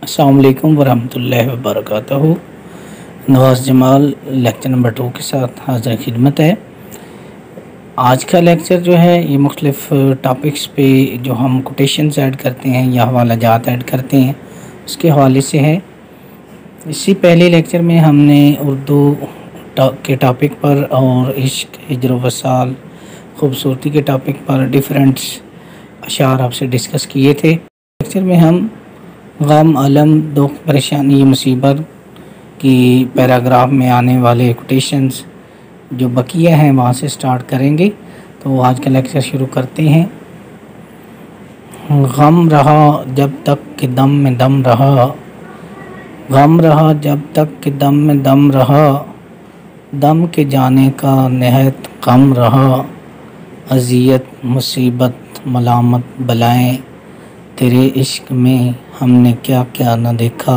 अस्सलाम वालेकुम वरहमतुल्लाहि वबरकातुहू। नवाज़ जमाल लेक्चर नंबर 2 के साथ हाज़िर खिदमत है। आज का लेक्चर जो है ये मुख्तलिफ़ टॉपिक्स पे जो हम कोटेशंस ऐड करते हैं या हवाला जात ऐड करते हैं उसके हवाले से है। इससे पहले लेक्चर में हमने उर्दू के टॉपिक पर और इश्क, हिज्र वसाल, ख़ूबसूरती के टॉपिक पर डिफरेंट अशार आपसे डिस्कस किए थे। लेक्चर में हम गम, अलम, दुख, परेशानी, मुसीबत की पैराग्राफ में आने वाले कोटेशंस जो बकिया हैं वहाँ से स्टार्ट करेंगे। तो आज का लेक्चर शुरू करते हैं। गम रहा जब तक कि दम में दम रहा, गम रहा जब तक कि दम में दम रहा, दम के जाने का नहायत गम रहा, अज़ियत, मुसीबत, मलामत, बलाएं, तेरे इश्क में हमने क्या क्या न देखा।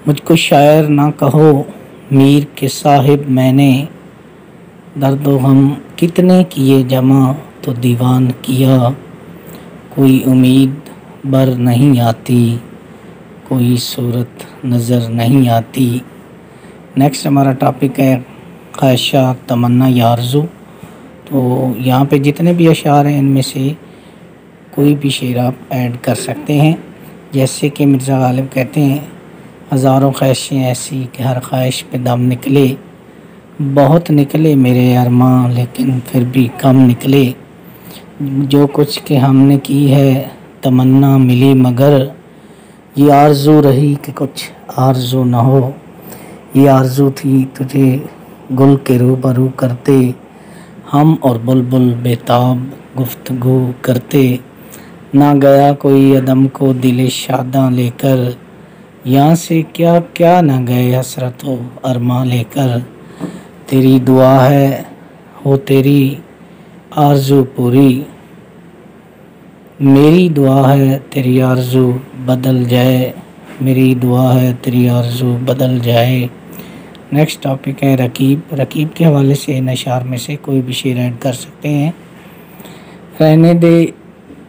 मुझको शायर ना कहो मीर के साहिब, मैंने दर्दो हम कितने किए जमा तो दीवान किया। कोई उम्मीद बर नहीं आती, कोई सूरत नज़र नहीं आती। नेक्स्ट हमारा टॉपिक है ख्वाहिशात, तमन्ना या आरज़ू। तो यहाँ पे जितने भी अशार हैं इनमें से कोई भी शेर आप ऐड कर सकते हैं। जैसे कि मिर्ज़ा गालिब कहते हैं, हज़ारों ख्वाहिशें ऐसी कि हर ख्वाहिश पे दम निकले, बहुत निकले मेरे अरमां लेकिन फिर भी कम निकले। जो कुछ के हमने की है तमन्ना मिली मगर, ये आरज़ू रही कि कुछ आरज़ू ना हो। ये आरज़ू थी तुझे गुल के रूबरू करते, हम और बुलबुल बेताब गुफ्तगू करते। ना गया कोई अदम को दिल शादां लेकर, यहाँ से क्या क्या ना गए हसरत व अरमा लेकर। तेरी दुआ है हो तेरी आरज़ू पूरी, मेरी दुआ है तेरी आरज़ू बदल जाए, मेरी दुआ है तेरी आरज़ू बदल जाए। नेक्स्ट टॉपिक है रकीब। रकीब के हवाले से इन अशार में से कोई भी शेर ऐड कर सकते हैं। रहने दे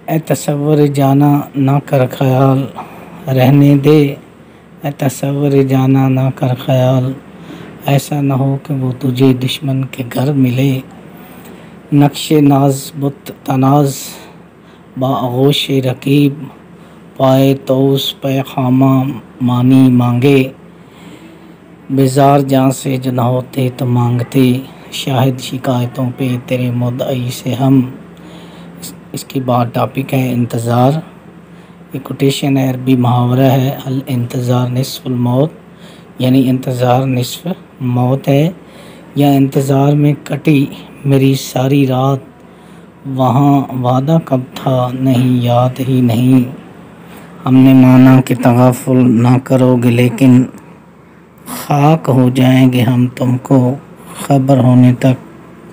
ए तसव्वुर जाना ना कर ख्याल, रहने दे ए तसव्वुर जाना ना कर ख्याल, ऐसा ना हो कि वो तुझे दुश्मन के घर मिले। नक्शे नाज बुत तनाज बागोश रकीब, पाए तौस पे खामा मानी मांगे। बेजार जान से जुदा होते तो मांगते, शाहिद शिकायतों पे तेरे मुद्दई से हम। इसके बाद टॉपिक है इंतज़ार। ये कोटेशन है, अरबी मुहावरा है, अल इंतज़ार निस्फ़ुल मौत, यानी इंतज़ार निस्फ़ मौत है। या इंतज़ार में कटी मेरी सारी रात, वहाँ वादा कब था नहीं याद ही नहीं। हमने माना कि तग़ाफ़ुल ना करोगे लेकिन खाक हो जाएंगे हम तुमको खबर होने तक।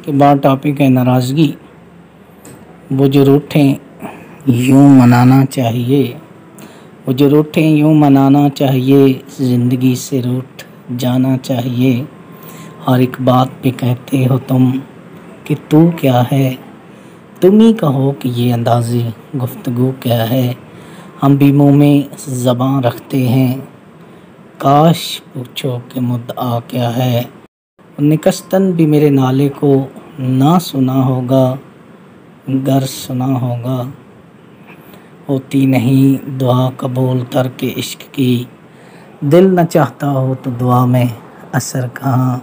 के बाद टॉपिक है नाराज़गी। वो जो रूठें यूँ मनाना चाहिए, वो जो रूठें यूँ मनाना चाहिए, ज़िंदगी से रूठ जाना चाहिए। हर एक बात पे कहते हो तुम कि तू क्या है, तुम ही कहो कि ये अंदाज़ी गुफ्तगू क्या है। हम भी मुँह में ज़बान रखते हैं, काश पूछो कि मुद्दा क्या है। निकस्तन भी मेरे नाले को ना सुना होगा, गर सुना होगा। होती नहीं दुआ कबूल तर्क इश्क की, दिल न चाहता हो तो दुआ में असर कहाँ।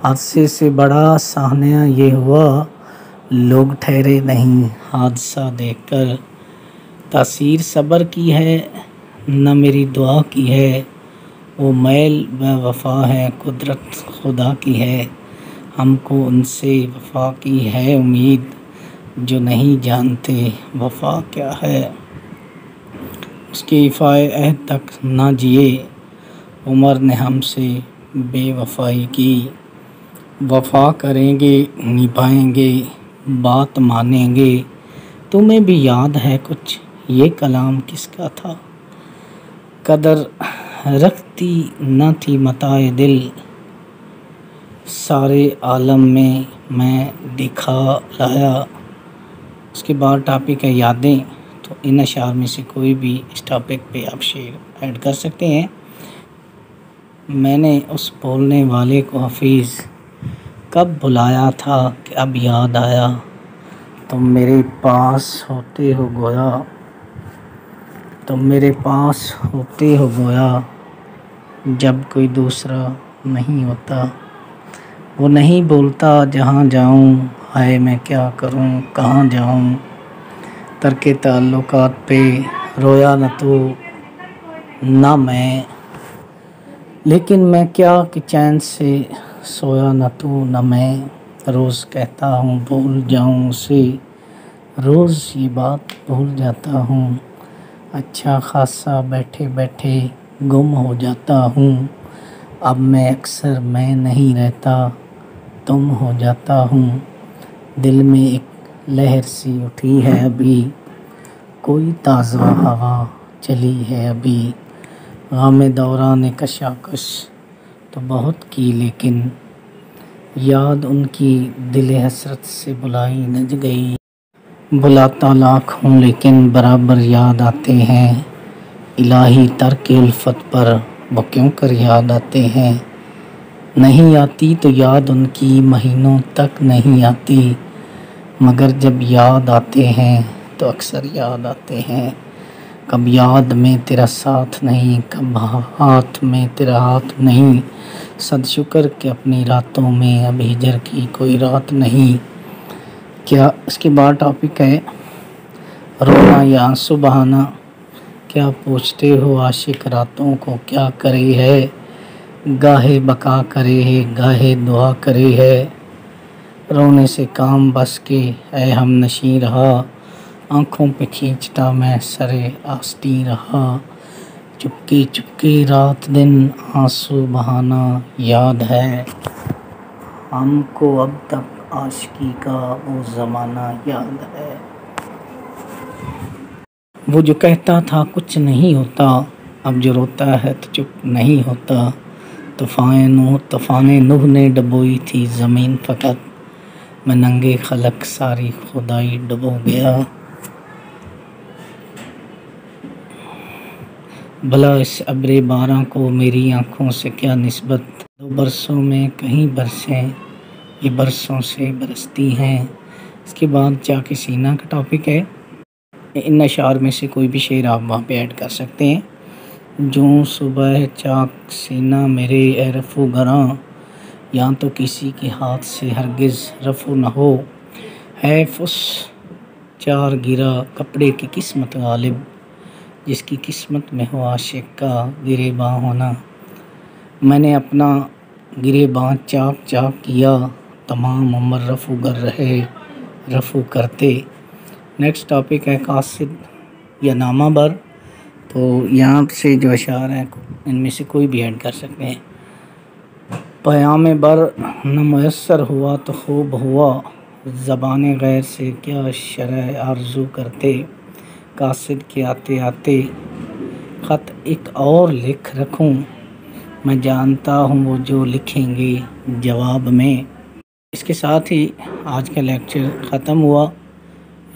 हादसे से बड़ा साहनिया ये हुआ, लोग ठहरे नहीं हादसा देखकर। तासीर सब्र की है न मेरी दुआ की है, वो मैल व वफ़ा है कुदरत खुदा की है। हमको उनसे वफ़ा की है उम्मीद, जो नहीं जानते वफ़ा क्या है। उसके इफ़ाए अहद तक ना जिए, उमर ने हमसे बेवफ़ाई की। वफ़ा करेंगे निभाएंगे बात मानेंगे, तुम्हें भी याद है कुछ ये कलाम किसका था। कदर रखती न थी मताए दिल, सारे आलम में मैं दिखा लाया। उसके बाद टॉपिक है यादें। तो इन अशार में से कोई भी इस टॉपिक पे आप शेर ऐड कर सकते हैं। मैंने उस बोलने वाले को हफीज़ कब बुलाया था कि अब याद आया, तुम मेरे पास होते हो गोया, तुम मेरे पास होते हो गोया, जब कोई दूसरा नहीं होता। वो नहीं बोलता जहाँ जाऊँ, हाय मैं क्या करूँ कहाँ जाऊँ, तरके ताल्लुकात पे रोया न तू ना मैं, लेकिन मैं क्या कि चैन से सोया न तू न मैं। रोज़ कहता हूँ भूल जाऊँ उसे, रोज़ ये बात भूल जाता हूँ, अच्छा खासा बैठे बैठे गुम हो जाता हूँ। अब मैं अक्सर मैं नहीं रहता, तुम हो जाता हूँ। दिल में एक लहर सी उठी है अभी, कोई ताज़ा हवा चली है अभी। ग़म दौरान कशाकश तो बहुत की, लेकिन याद उनकी दिल हसरत से बुलाई न गई। बुलाता लाख हूँ लेकिन बराबर याद आते हैं, इलाही तरक उल्फत पर वो क्यों कर याद आते हैं। नहीं आती तो याद उनकी महीनों तक नहीं आती, मगर जब याद आते हैं तो अक्सर याद आते हैं। कब याद में तेरा साथ नहीं, कब हाथ में तेरा हाथ नहीं, सद शुक्र कि अपनी रातों में अब हिजर की कोई रात नहीं। क्या इसके बाद टॉपिक है रोना या आंसू बहाना। क्या पूछते हो आशिक रातों को क्या करे है, गाहे बका करे है गाहे दुआ करे है। रोने से काम बस के ऐ हम नशी रहा, आँखों पे खींचता मैं सरे आस्तीं रहा। चुपके चुपके रात दिन आंसू बहाना याद है, हमको अब तक आशिकी का वो ज़माना याद है। वो जो कहता था कुछ नहीं होता, अब जो रोता है तो चुप नहीं होता। तूफ़ान नूह ने डुबोई थी ज़मीन फ़कत, मैं नंगे खलक सारी खुदाई डुबो गया। भला इस अब्रे बारां को मेरी आँखों से क्या निस्बत, दो बरसों में कहीं बरसें ये बरसों से बरसती हैं। इसके बाद चाक सीना का टॉपिक है। इन अशार में से कोई भी शेर आप वहाँ पे ऐड कर सकते हैं। जो सुबह चाक सीना मेरे ए रफ़ू गरां, या तो किसी के हाथ से हरगिज़ रफ़ू न हो। है फुस चार गिरा कपड़े की किस्मत गालिब, जिसकी किस्मत में हो आशिक का गिरेबां होना। मैंने अपना गिरेबां चाक चाक किया, तमाम उम्र रफ़ू गर रहे रफ़ू करते। नेक्स्ट टॉपिक है कासिद या नामा बर। तो यहाँ से जो अशार हैं इनमें से कोई भी ऐड कर सकते हैं। क़याम बर न मुयस्सर हुआ तो खूब हुआ, ज़बान गैर से क्या शरह आरज़ू करते। कासिद के आते आते ख़त एक और लिख रखूं, मैं जानता हूँ वो जो लिखेंगे जवाब में। इसके साथ ही आज का लेक्चर ख़त्म हुआ।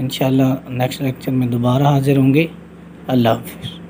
इंशाल्लाह नेक्स्ट लेक्चर में दोबारा हाज़िर होंगे। अल्लाह हाफ़िज़।